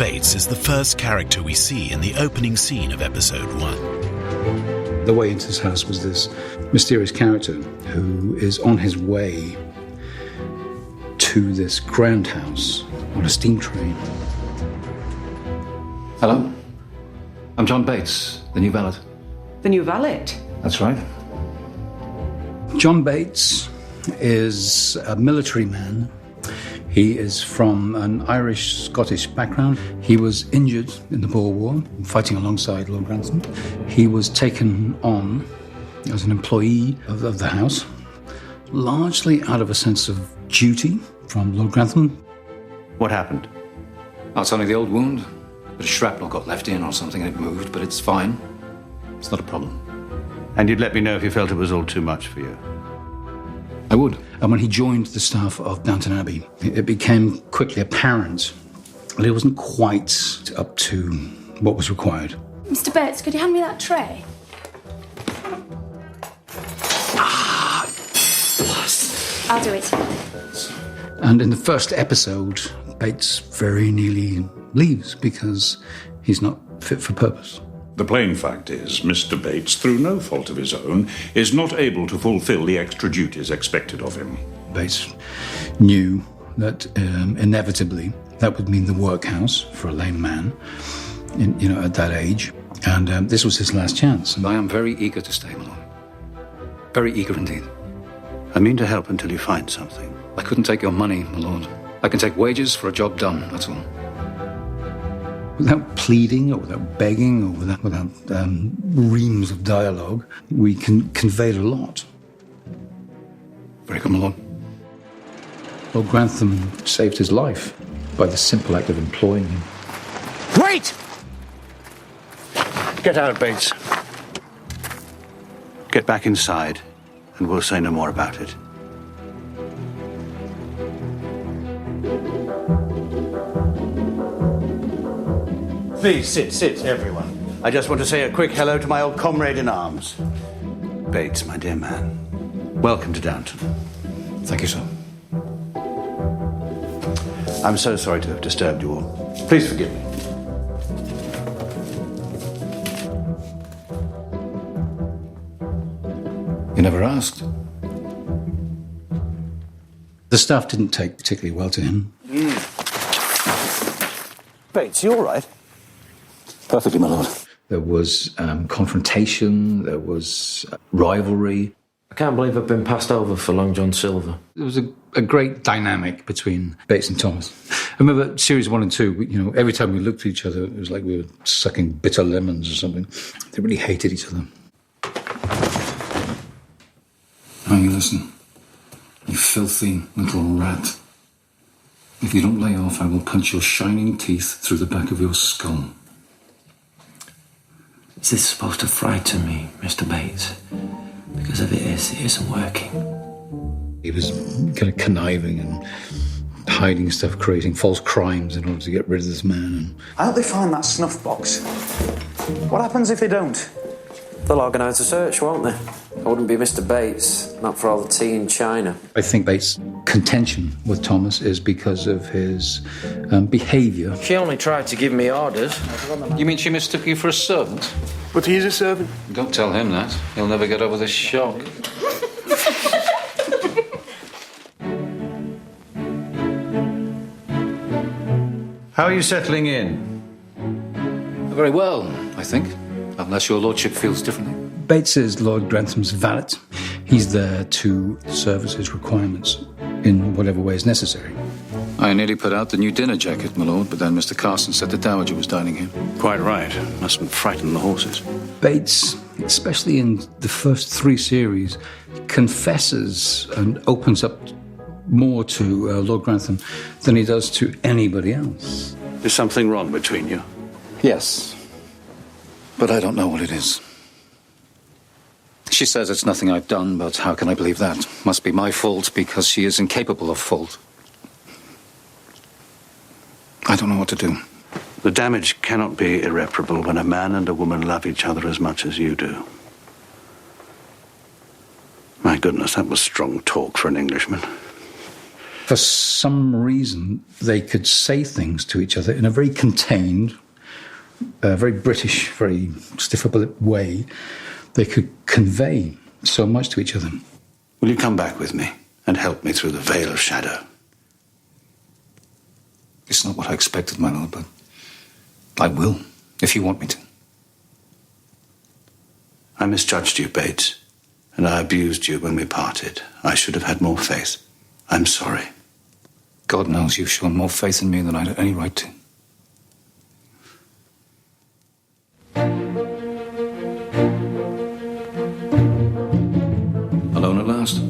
Bates is the first character we see in the opening scene of episode 1. The way into his house was this mysterious character who is on his way to this grand house on a steam train. Hello? I'm John Bates, the new valet. The new valet? That's right. John Bates is a military man. He is from an Irish-Scottish background. He was injured in the Boer War, fighting alongside Lord Grantham. He was taken on as an employee of the house, largely out of a sense of duty from Lord Grantham. What happened? Oh, it's only the old wound. A bit of shrapnel got left in or something and it moved, but it's fine. It's not a problem. And you'd let me know if you felt it was all too much for you? I would. And when he joined the staff of Downton Abbey, it became quickly apparent that he wasn't quite up to what was required. Mr. Bates, could you hand me that tray? I'll do it. And in the first episode, Bates very nearly leaves because he's not fit for purpose. The plain fact is, Mr. Bates, through no fault of his own, is not able to fulfill the extra duties expected of him. Bates knew that inevitably that would mean the workhouse for a lame man, at that age, and this was his last chance. I am very eager to stay, my lord. Very eager indeed. I mean to help until you find something. I couldn't take your money, my lord. I can take wages for a job done, that's all. Without pleading or without begging or without reams of dialogue, we conveyed a lot. Very good, my lord. Lord Grantham saved his life by the simple act of employing him. Wait! Get out, Bates. Get back inside, and we'll say no more about it. Please, sit, everyone. I just want to say a quick hello to my old comrade in arms. Bates, my dear man, welcome to Downton. Thank you, sir. I'm so sorry to have disturbed you all. Please forgive me. You never asked. The staff didn't take particularly well to him. Bates, you all right? Perfectly, my lord. There was confrontation, there was rivalry. I can't believe I've been passed over for Long John Silver. There was a great dynamic between Bates and Thomas. I remember series 1 and 2, every time we looked at each other, it was like we were sucking bitter lemons or something. They really hated each other. Now you listen. You filthy little rat. If you don't lay off, I will punch your shining teeth through the back of your skull. Is this supposed to frighten me, Mr. Bates? Because if it is, it isn't working. He was kind of conniving and hiding stuff, creating false crimes in order to get rid of this man. I hope they find that snuff box. What happens if they don't? They'll organise a search, won't they? I wouldn't be Mr. Bates, not for all the tea in China. I think Bates' contention with Thomas is because of his behaviour. She only tried to give me orders. You mean she mistook you for a servant? But he's a servant. Don't tell him that. He'll never get over this shock. How are you settling in? Very well, I think. Unless your lordship feels differently. Bates is Lord Grantham's valet. He's there to service his requirements in whatever way is necessary. I nearly put out the new dinner jacket, my lord, but then Mr. Carson said the Dowager was dining here. Quite right. Mustn't frighten the horses. Bates, especially in the first 3 series, confesses and opens up more to Lord Grantham than he does to anybody else. Is something wrong between you? Yes. But I don't know what it is. She says it's nothing I've done, but how can I believe that? Must be my fault because she is incapable of fault. I don't know what to do. The damage cannot be irreparable when a man and a woman love each other as much as you do. My goodness, that was strong talk for an Englishman. For some reason, they could say things to each other in a very contained, very British, very stiff upper lip way. They could convey so much to each other. Will you come back with me and help me through the veil of shadow? It's not what I expected, my lord, but I will, if you want me to. I misjudged you, Bates, and I abused you when we parted. I should have had more faith. I'm sorry. God knows you've shown more faith in me than I had any right to. Alone at last?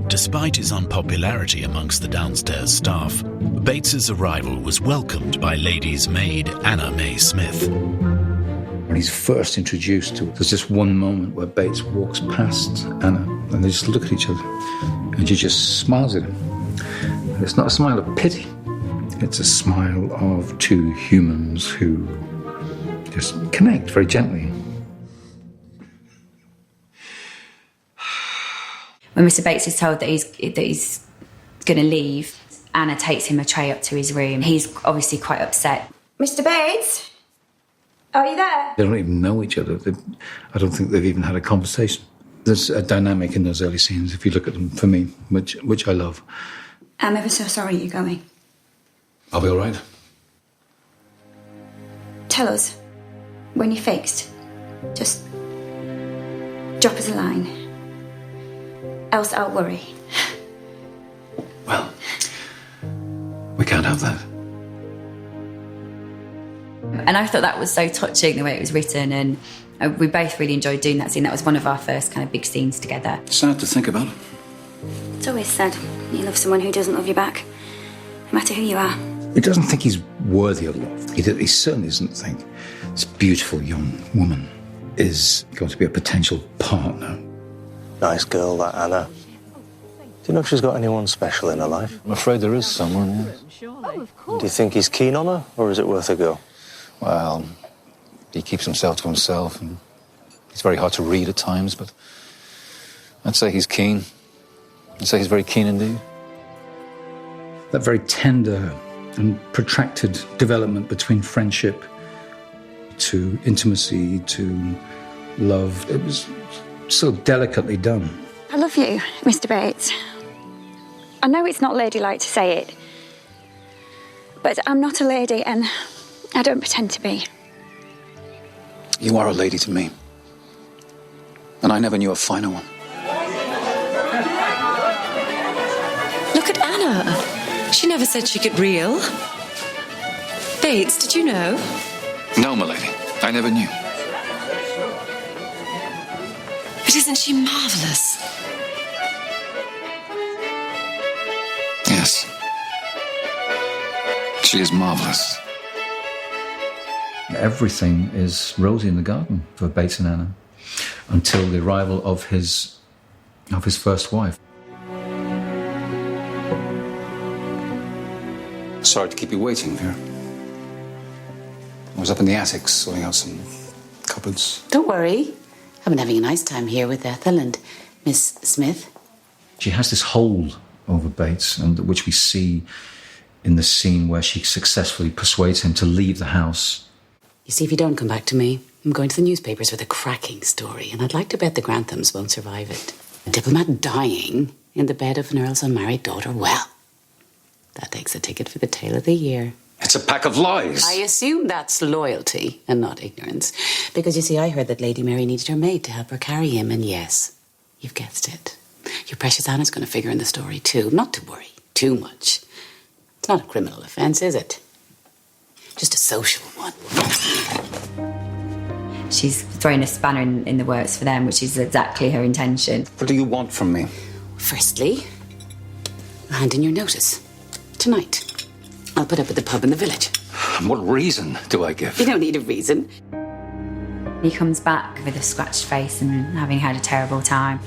Despite his unpopularity amongst the downstairs staff, Bates's arrival was welcomed by Lady's maid Anna May Smith. When he's first introduced to, there's this one moment where Bates walks past Anna and they just look at each other and she just smiles at him. And it's not a smile of pity, it's a smile of two humans who just connect very gently. When Mr. Bates is told that he's going to leave, Anna takes him a tray up to his room. He's obviously quite upset. Mr. Bates? Are you there? They don't even know each other. I don't think they've even had a conversation. There's a dynamic in those early scenes, if you look at them, for me, which I love. I'm ever so sorry you're going. I'll be all right. Tell us, when you're fixed, just drop us a line. Else I'll worry. Well, we can't have that. And I thought that was so touching, the way it was written, and we both really enjoyed doing that scene. That was one of our first kind of big scenes together. Sad to think about. It's always sad you love someone who doesn't love you back, no matter who you are. He doesn't think he's worthy of love. He certainly doesn't think this beautiful young woman is going to be a potential partner. Nice girl, that Anna. Do you know if she's got anyone special in her life? I'm afraid there is someone, yes. Do you think he's keen on her, or is it worth a go? Well, he keeps himself to himself, and he's very hard to read at times, but I'd say he's keen. I'd say he's very keen indeed. That very tender and protracted development between friendship to intimacy to love, it was so delicately done. I love you, Mr. Bates. I know it's not ladylike to say it, but I'm not a lady and I don't pretend to be. You are a lady to me, and I never knew a finer one. Look at Anna. She never said she could reel. Bates, did you know? No, my lady, I never knew. But isn't she marvellous? Yes. She is marvellous. Everything is rosy in the garden for Bates and Anna until the arrival of his first wife. Sorry to keep you waiting, Vera. I was up in the attic sorting out some cupboards. Don't worry. I've been having a nice time here with Ethel and Miss Smith. She has this hold over Bates, and which we see in the scene where she successfully persuades him to leave the house. You see, if you don't come back to me, I'm going to the newspapers with a cracking story, and I'd like to bet the Granthams won't survive it. A diplomat dying in the bed of an earl's unmarried daughter, well, that takes a ticket for the tale of the year. It's a pack of lies. I assume that's loyalty and not ignorance. Because, you see, I heard that Lady Mary needed her maid to help her carry him, and yes, you've guessed it. Your precious Anna's going to figure in the story, too. Not to worry too much. It's not a criminal offence, is it? Just a social one. She's thrown a spanner in the works for them, which is exactly her intention. What do you want from me? Firstly, hand in your notice. Tonight. I'll put up at the pub in the village. And what reason do I give? You don't need a reason. He comes back with a scratched face and having had a terrible time.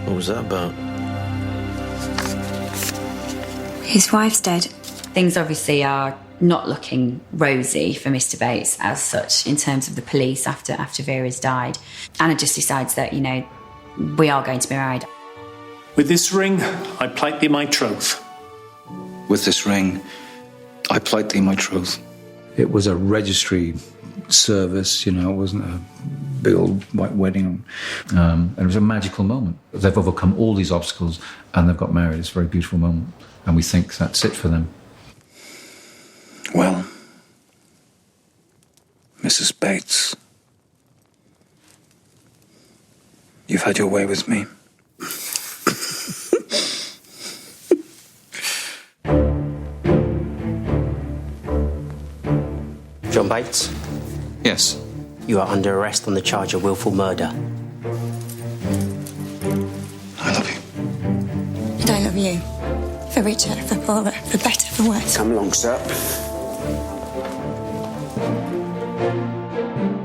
What was that about? His wife's dead. Things obviously are not looking rosy for Mr. Bates as such in terms of the police after Vera's died. Anna just decides that, you know, we are going to be married. With this ring, I plight thee my troth. With this ring, I plight thee my troth. It was a registry service, you know, it wasn't a big old white wedding. And it was a magical moment. They've overcome all these obstacles and they've got married. It's a very beautiful moment. And we think that's it for them. Well, Mrs. Bates, you've had your way with me. John Bates? Yes. You are under arrest on the charge of willful murder. I love you. And I love you. For richer, for poorer, for better, for worse. Come along, sir.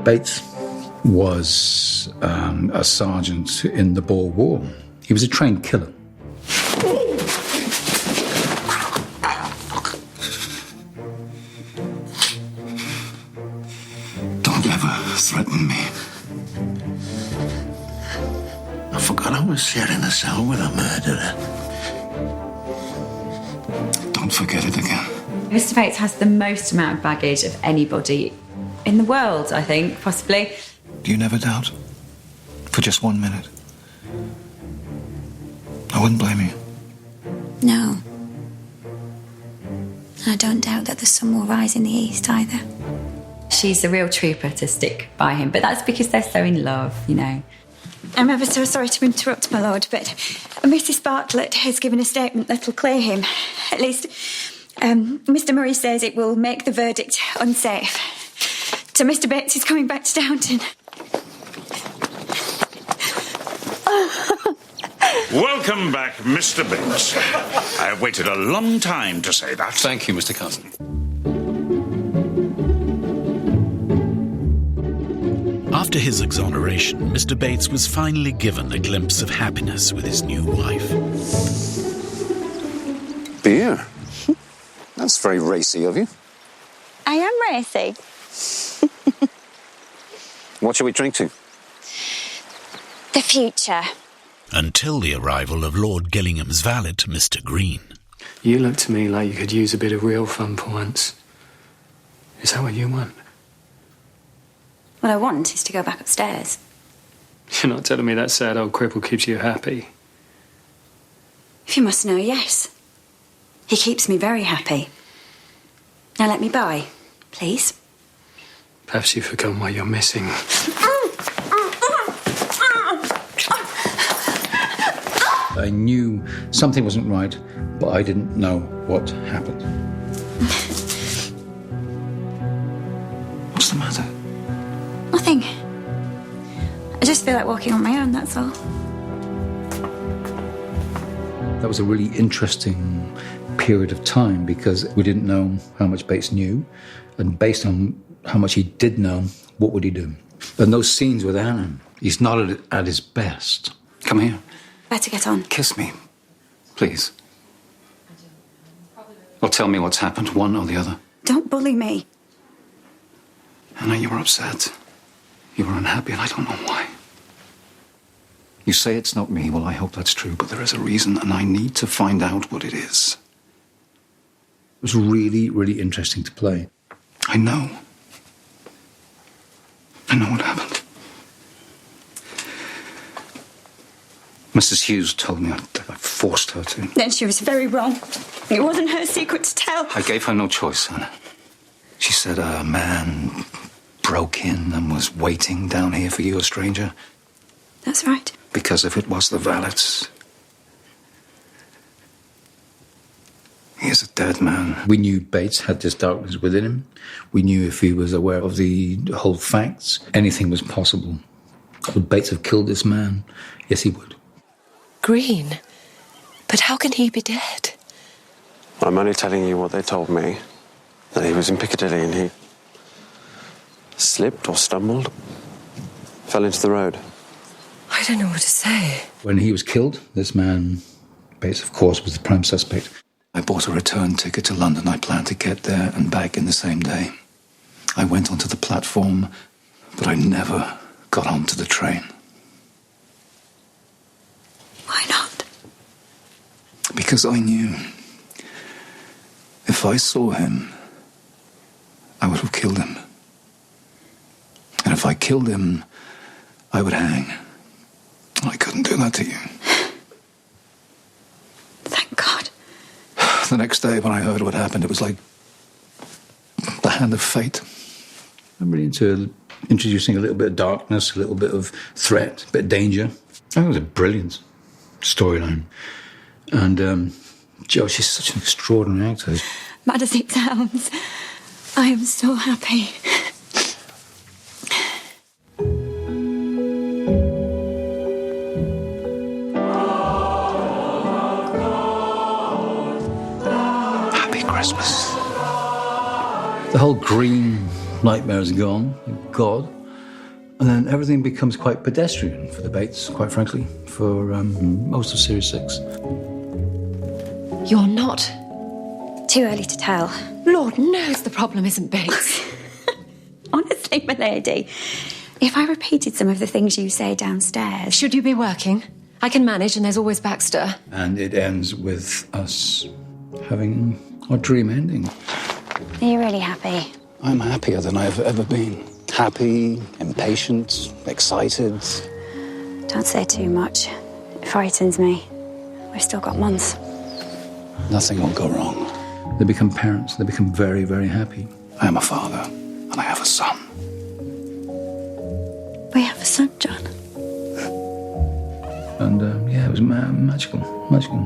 Bates was a sergeant in the Boer War. He was a trained killer. Don't ever threaten me. I forgot I was sharing a cell with a murderer. Don't forget it again. Mr. Bates has the most amount of baggage of anybody in the world, I think, possibly. Do you never doubt? For just 1 minute? I wouldn't blame you. No. I don't doubt that the sun will rise in the east either. She's a real trooper to stick by him, but that's because they're so in love, you know. I'm ever so sorry to interrupt, my lord, but Mrs. Bartlett has given a statement that'll clear him. At least, Mr. Murray says it will make the verdict unsafe. So Mr. Bates is coming back to Downton. Welcome back, Mr. Bates. I have waited a long time to say that. Thank you, Mr. Carson. After his exoneration, Mr. Bates was finally given a glimpse of happiness with his new wife. Beer? That's very racy of you. I am racy. What shall we drink to? The future. Until the arrival of Lord Gillingham's valet, Mr. Green. You look to me like you could use a bit of real fun for once. Is that what you want? What I want is to go back upstairs. You're not telling me that sad old cripple keeps you happy? If you must know, yes. He keeps me very happy. Now let me by, please. Perhaps you've forgotten what you're missing. I knew something wasn't right, but I didn't know what happened. What's the matter? Nothing. I just feel like walking on my own, that's all. That was a really interesting period of time because we didn't know how much Bates knew, and based on how much he did know, what would he do? And those scenes with Anna, he's not at his best. Come here. Better get on. Kiss me. Please. Or tell me what's happened, one or the other. Don't bully me. Anna, you were upset. You were unhappy, and I don't know why. You say it's not me. Well, I hope that's true, but there is a reason, and I need to find out what it is. It was really, really interesting to play. I know. I know what happened. Mrs. Hughes told me I forced her to. Then she was very wrong. It wasn't her secret to tell. I gave her no choice, Anna. She said a man broke in and was waiting down here for you, a stranger. That's right. Because if it was the valet's, he is a dead man. We knew Bates had this darkness within him. We knew if he was aware of the whole facts, anything was possible. Would Bates have killed this man? Yes, he would. Green? But how can he be dead? I'm only telling you what they told me. That he was in Piccadilly and he slipped or stumbled, fell into the road. I don't know what to say. When he was killed, this man, Bates, of course, was the prime suspect. I bought a return ticket to London. I planned to get there and back in the same day. I went onto the platform, but I never got onto the train. Why not? Because I knew if I saw him, I would have killed him. And if I killed him, I would hang. I couldn't do that to you. Thank God. The next day when I heard what happened, it was like the hand of fate. I'm really into introducing a little bit of darkness, a little bit of threat, a bit of danger. I think it was a brilliant storyline. And Jo, she's such an extraordinary actor. Mad as it sounds, I am so happy. Happy Christmas. The whole green nightmare is gone, thank God. And then everything becomes quite pedestrian for the Bates, quite frankly, for most of Series 6. You're not. Too early to tell. Lord knows the problem isn't Bates. Honestly, my lady, if I repeated some of the things you say downstairs... Should you be working? I can manage, and there's always Baxter. And it ends with us having our dream ending. Are you really happy? I'm happier than I've ever been. Happy, impatient, excited. Don't say too much. It frightens me. We've still got months. Nothing will go wrong. They become parents. They become very, very happy. I am a father, and I have a son. We have a son, John. And, yeah, it was magical. Magical.